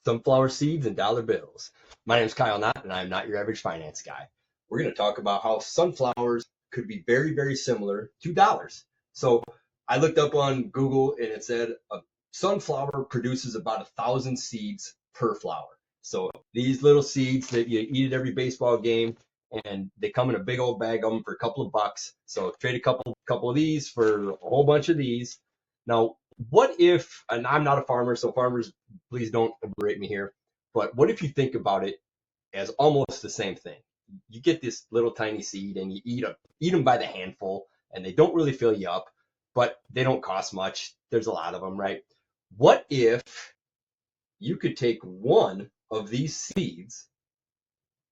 Sunflower seeds and dollar bills. My name is Kyle Knott, and I'm not your average finance guy. We're going to talk about how sunflowers could be very, very similar to dollars. So I looked up on Google, and it said a sunflower produces about 1,000 seeds per flower. So these little seeds that you eat at every baseball game, and they come in a big old bag of them for a couple of bucks. So trade a couple of these for a whole bunch of these. Now, what if, and I'm not a farmer, so farmers, please don't berate me here, but what if you think about it as almost the same thing? You get this little tiny seed and you eat them by the handful, and they don't really fill you up, but they don't cost much. There's a lot of them, right? What if you could take one of these seeds,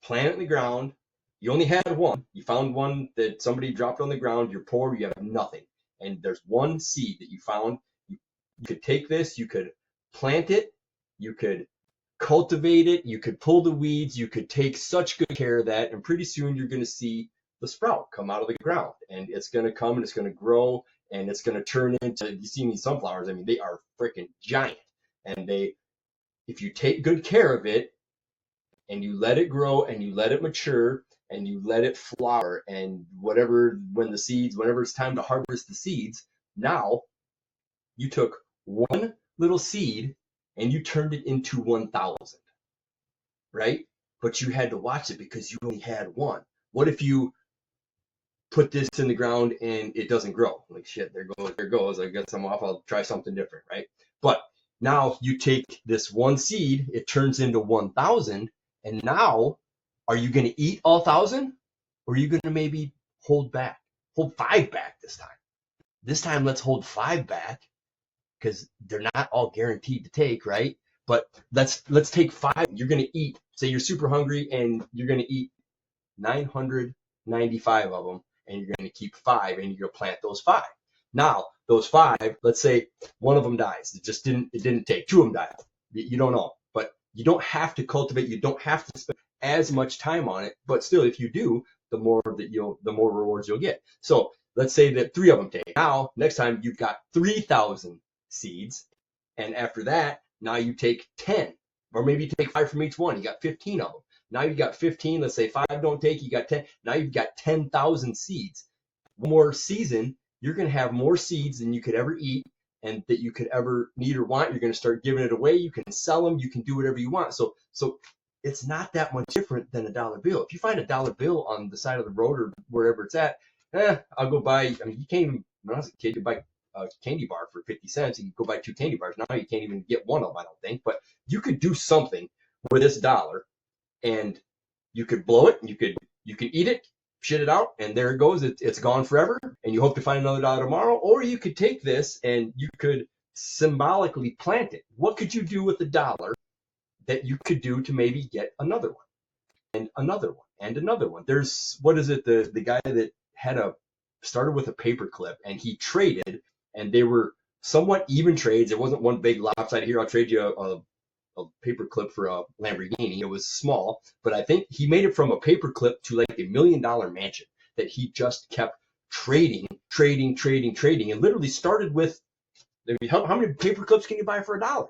plant it in the ground? You only had one. You found one that somebody dropped on the ground. You're poor. You have nothing. And there's one seed that you found. You could take this. You could plant it. You could cultivate it. You could pull the weeds. You could take such good care of that. And pretty soon you're going to see the sprout come out of the ground. And it's going to come and it's going to grow. And it's going to turn into, you see these sunflowers, I mean, they are freaking giant. And if you take good care of it and you let it grow and you let it mature, and you let it flower, and whenever it's time to harvest the seeds, now you took one little seed and you turned it into 1,000, right? But you had to watch it because you only had one. What if you put this in the ground and it doesn't grow? Like, shit, there goes. I guess I'm off. I'll try something different, right? But now you take this one seed, it turns into 1,000, and now, are you going to eat all 1,000, or are you going to maybe hold 5 back this time? This time, let's hold 5 back, because they're not all guaranteed to take, right? But let's take 5. You're going to eat. Say you're super hungry, and you're going to eat 995 of them, and you're going to keep 5, and you're going to plant those 5. Now, those 5, let's say one of them dies. It didn't take. 2 of them died. You don't know, but you don't have to cultivate. You don't have to spend as much time on it, but still, if you do, the more rewards you'll get. So let's say that 3 of them take. Now, next time you've got 3,000 seeds, and after that, now you take 10, or maybe you take 5 from each one. You got 15 of them. Now you've got 15. Let's say 5 don't take. You got 10. Now you've got 10,000 seeds. One more season, you're going to have more seeds than you could ever eat, and that you could ever need or want. You're going to start giving it away. You can sell them. You can do whatever you want. So it's not that much different than a dollar bill. If you find a dollar bill on the side of the road or wherever it's at, I'll go buy. I mean, you can't even, when I was a kid, you buy a candy bar for 50 cents. You can go buy 2 candy bars. Now you can't even get one of them, I don't think. But you could do something with this dollar, and you could blow it. You could eat it, shit it out, and there it goes. It's gone forever, and you hope to find another dollar tomorrow. Or you could take this and you could symbolically plant it. What could you do with the dollar that you could do to maybe get another one, and another one, and another one? There's, what is it, the guy that started with a paper clip, and he traded, and they were somewhat even trades. It wasn't one big lopsided, here, I'll trade you a paper clip for a Lamborghini. It was small, but I think he made it from a paper clip to like $1 million mansion that he just kept trading, and literally started with, how many paper clips can you buy for $1?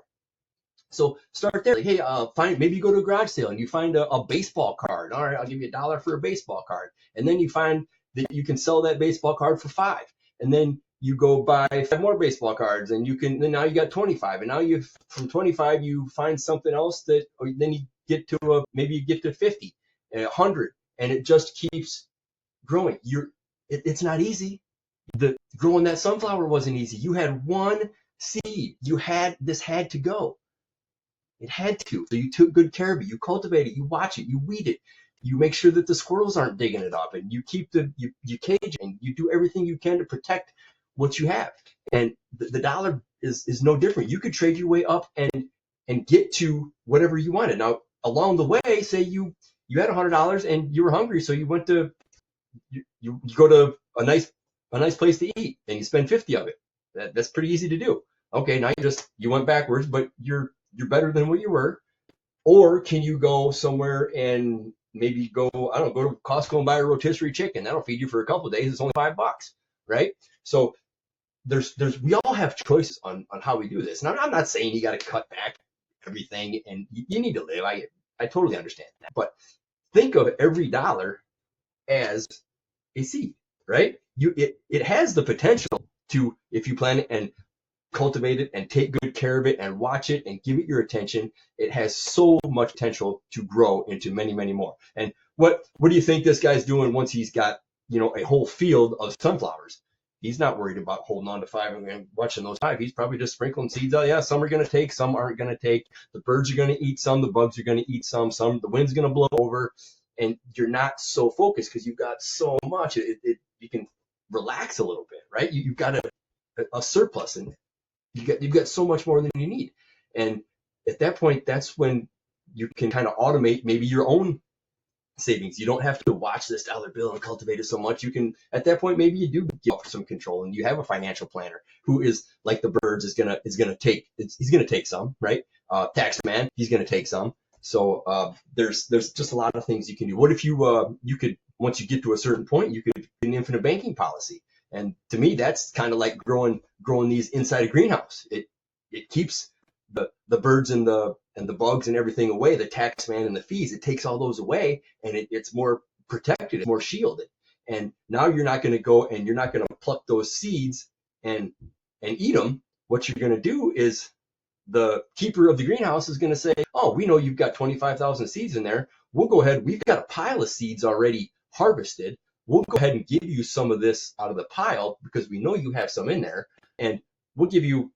So start there. Like, hey, maybe you go to a garage sale and you find a baseball card. All right, I'll give you $1 for a baseball card. And then you find that you can sell that baseball card for $5. And then you go buy 5 more baseball cards, and then now you got 25. And now from 25 you find something else or then you get to maybe you get to 50, 100, and it just keeps growing. It's not easy. Growing that sunflower wasn't easy. You had one seed. This had to go. It had to. So you took good care of it. You cultivate it. You watch it. You weed it. You make sure that the squirrels aren't digging it up, and you keep you cage it, and you do everything you can to protect what you have. And the dollar is no different. You could trade your way up and get to whatever you wanted. Now, along the way, say you had $100 and you were hungry, so you went to you go to a nice place to eat, and you spend 50 of it. That's pretty easy to do. Okay, now you went backwards, but you're better than what you were. Or can you go somewhere and maybe go to Costco and buy a rotisserie chicken? That'll feed you for a couple of days. It's only $5, right? So we all have choices on how we do this. And I'm not saying you got to cut back everything, and you need to live. I totally understand that. But think of every dollar as a seed, right? It has the potential to, if you plant it and cultivate it and take good care of it and watch it and give it your attention, it has so much potential to grow into many, many more. And what do you think this guy's doing once he's got, a whole field of sunflowers? He's not worried about holding on to five and watching those five. He's probably just sprinkling seeds out. Yeah, some are going to take, some aren't going to take. The birds are going to eat some, the bugs are going to eat some the wind's going to blow over. And you're not so focused because you've got so much. You can relax a little bit, right? You've got a surplus, and you've got so much more than you need. And at that point, that's when you can kind of automate maybe your own savings. You don't have to watch this dollar bill and cultivate it so much. You can, at that point, maybe you do give up some control, and you have a financial planner who is like the birds, he's gonna take some, right? Tax man, he's gonna take some. So there's just a lot of things you can do. What if you could, once you get to a certain point, you could get an infinite banking policy? And to me, that's kind of like growing these inside a greenhouse. It keeps the birds and the bugs and everything away, the tax man and the fees. It takes all those away, and it's more protected, it's more shielded. And now you're not going to go and you're not going to pluck those seeds and eat them. What you're going to do is the keeper of the greenhouse is going to say, oh, we know you've got 25,000 seeds in there. We'll go ahead. We've got a pile of seeds already harvested. We'll go ahead and give you some of this out of the pile because we know you have some in there, and we'll give you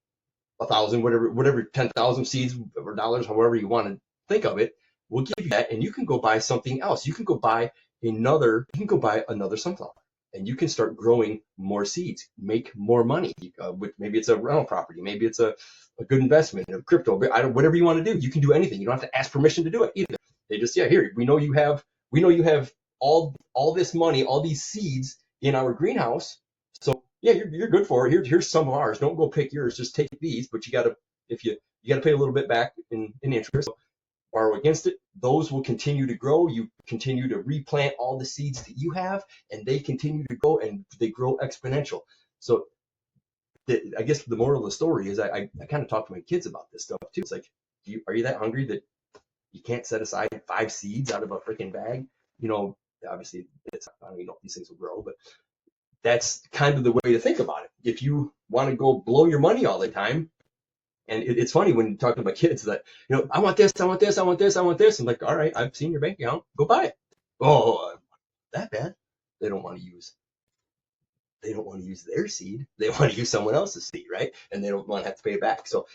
1,000, whatever, 10,000 seeds or dollars, however you want to think of it. We'll give you that, and you can go buy something else. You can go buy another sunflower, and you can start growing more seeds, make more money. Maybe it's a rental property, maybe it's a good investment, a crypto, whatever you want to do. You can do anything. You don't have to ask permission to do it either. They just, here, we know you have all this money, all these seeds in our greenhouse. So yeah, you're good for it. Here's some of ours. Don't go pick yours. Just take these. But you gotta pay a little bit back in interest. Borrow against it. Those will continue to grow. You continue to replant all the seeds that you have, and they continue to grow, and they grow exponential. So I guess the moral of the story is I kind of talk to my kids about this stuff too. It's like, are you that hungry that you can't set aside 5 seeds out of a freaking bag? Obviously, I don't even know if these things will grow, but that's kind of the way to think about it. If you want to go blow your money all the time, and it's funny when you're talking about kids that, I want this, I want this, I want this, I want this. I'm like, all right, I've seen your bank account, go buy it. Oh, that bad? They don't want to use their seed. They want to use someone else's seed, right? And they don't want to have to pay it back. So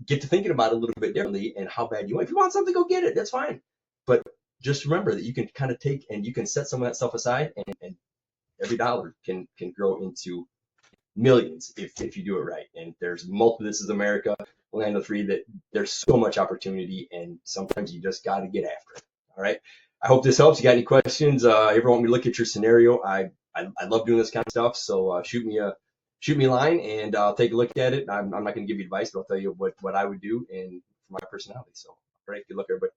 get to thinking about it a little bit differently and how bad you want. If you want something, go get it. That's fine. But just remember that you can kind of take and you can set some of that stuff aside, and every dollar can grow into millions if you do it right. And there's multiple. This is America, land of free. That there's so much opportunity, and sometimes you just got to get after it. All right. I hope this helps. You got any questions? Ever want me to look at your scenario? I love doing this kind of stuff. So shoot me a line, and I'll take a look at it. I'm not going to give you advice, but I'll tell you what I would do and for my personality. So, all right. Good luck, everybody.